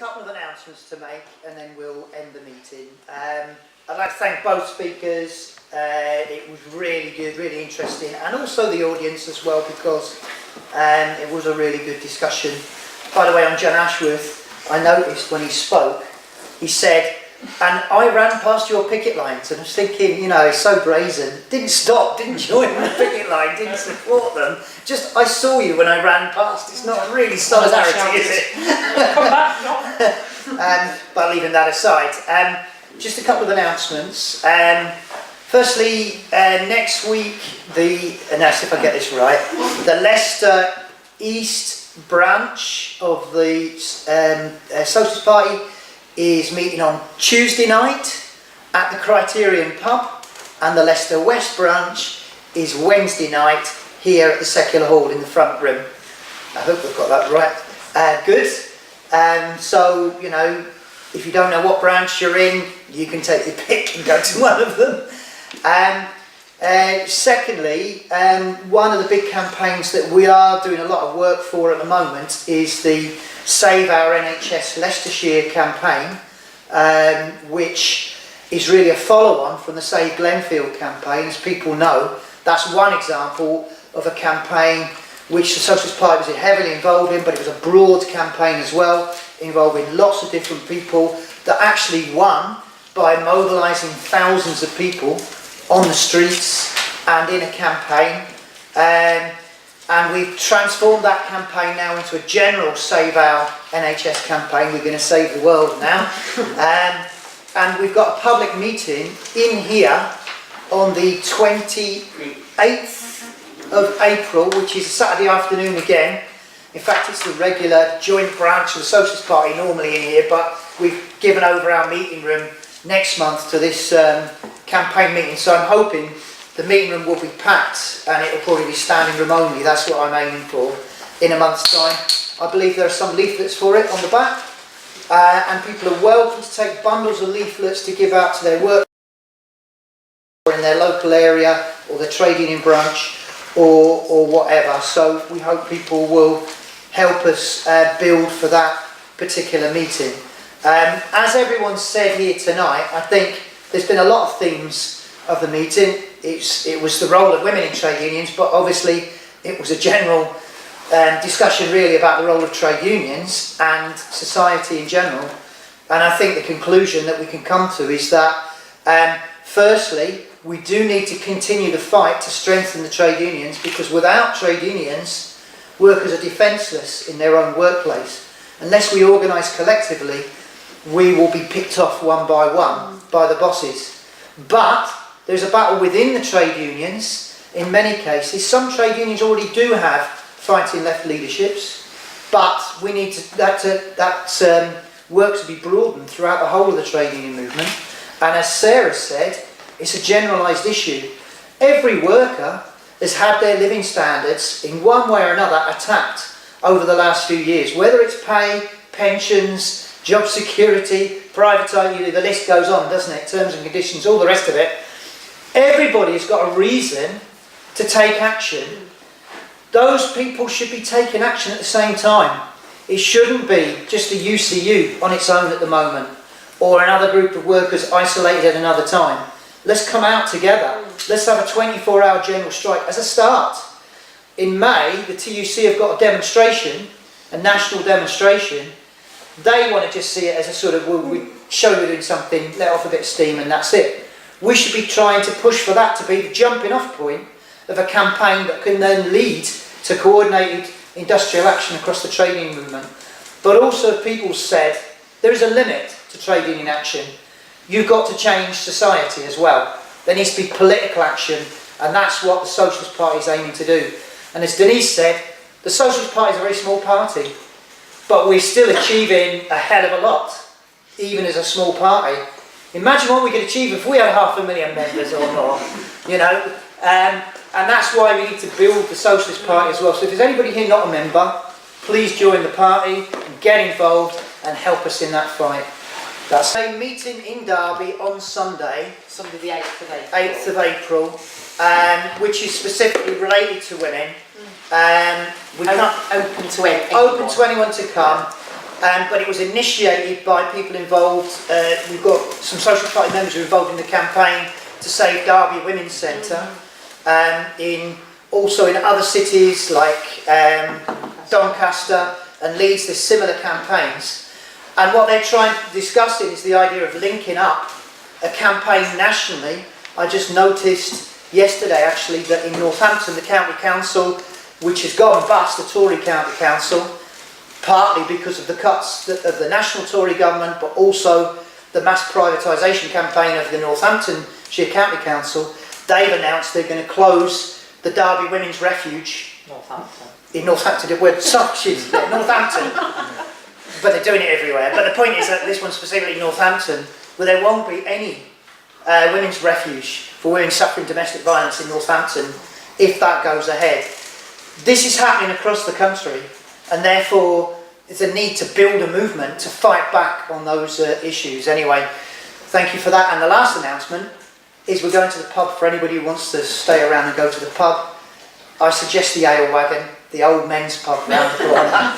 couple of announcements to make and then we'll end the meeting. I'd like to thank both speakers. It was really good, really interesting, and also the audience as well, because it was a really good discussion. By the way, on John Ashworth, I noticed when he spoke, he said, and I ran past your picket lines, and I was thinking, you know, it's so brazen. Didn't stop, didn't join the picket line, didn't support them. Just, I saw you when I ran past. It's not really solidarity, is it? Come back, But leaving that aside, just a couple of announcements. Firstly, next week, now see if I get this right, the Leicester East branch of the Socialist Party is meeting on Tuesday night at the Criterion pub, and the Leicester West branch is Wednesday night here at the Secular Hall in the front room. I hope we've got that right. Good. So, you know, if you don't know what branch you're in, you can take your pick and go to one of them. Secondly, one of the big campaigns that we are doing a lot of work for at the moment is the Save Our NHS Leicestershire campaign, which is really a follow-on from the Save Glenfield campaign. As people know, that's one example of a campaign which the Socialist Party was heavily involved in, but it was a broad campaign as well, involving lots of different people, that actually won by mobilising thousands of people on the streets and in a campaign. And we've transformed that campaign now into a general Save Our NHS campaign. We're going to save the world now. And we've got a public meeting in here on the 28th of April, which is a Saturday afternoon again. In fact, it's the regular joint branch of the Socialist Party normally in here, but we've given over our meeting room next month to this campaign meeting. So I'm hoping the meeting room will be packed and it will probably be standing room only. That's what I'm aiming for in a month's time. I believe there are some leaflets for it on the back, and people are welcome to take bundles of leaflets to give out to their work or in their local area or their trade union branch or whatever. So we hope people will help us build for that particular meeting. As everyone said here tonight, I think there's been a lot of themes of the meeting. It was the role of women in trade unions, but obviously it was a general discussion really about the role of trade unions and society in general. And I think the conclusion that we can come to is that firstly, we do need to continue the fight to strengthen the trade unions, because without trade unions, workers are defenceless in their own workplace. Unless we organise collectively, we will be picked off one by the bosses. But there's a battle within the trade unions in many cases. Some trade unions already do have fighting left leaderships, but we need that work to be broadened throughout the whole of the trade union movement. And as Sarah said, it's a generalised issue. Every worker has had their living standards in one way or another attacked over the last few years, whether it's pay, pensions, job security, privatisation, the list goes on, doesn't it? Terms and conditions, all the rest of it. Everybody has got a reason to take action. Those people should be taking action at the same time. It shouldn't be just the UCU on its own at the moment, or another group of workers isolated at another time. Let's come out together. Let's have a 24-hour general strike as a start. In May, the TUC have got a demonstration, a national demonstration. They want to just see it as a sort of, well, we show we're doing something, let off a bit of steam and that's it. We should be trying to push for that to be the jumping off point of a campaign that can then lead to coordinated industrial action across the trade union movement. But also, people said, there is a limit to trade union action. You've got to change society as well. There needs to be political action, and that's what the Socialist Party is aiming to do. And as Denise said, the Socialist Party is a very small party, but we're still achieving a hell of a lot, even as a small party. Imagine what we could achieve if we had 500,000 members or more, you know. And that's why we need to build the Socialist Party as well. So if there's anybody here not a member, please join the party and get involved and help us in that fight. That's a meeting in Derby on Sunday, Sunday the 8th of April. 8th of April, which is specifically related to women. We're not open to anyone. Open to anyone to come. but it was initiated by people involved. We've got some Social Party members who are involved in the campaign to save Derby Women's Centre, also in other cities like Doncaster and Leeds. There's similar campaigns, and what they're trying to discuss is the idea of linking up a campaign nationally. I just noticed yesterday actually that in Northampton the county council, which has gone bust, the Tory county council, partly because of the cuts of the national Tory government, but also the mass privatisation campaign of the Northamptonshire County Council, they've announced they're going to close the Derby Women's Refuge in Northampton. Northampton, but they're doing it everywhere. But the point is that this one specifically Northampton, where there won't be any women's refuge for women suffering domestic violence in Northampton if that goes ahead. This is happening across the country, and therefore there's a need to build a movement to fight back on those issues. Anyway, thank you for that. And the last announcement is we're going to the pub for anybody who wants to stay around and go to the pub. I suggest the Ale Wagon, the old men's pub round the corner.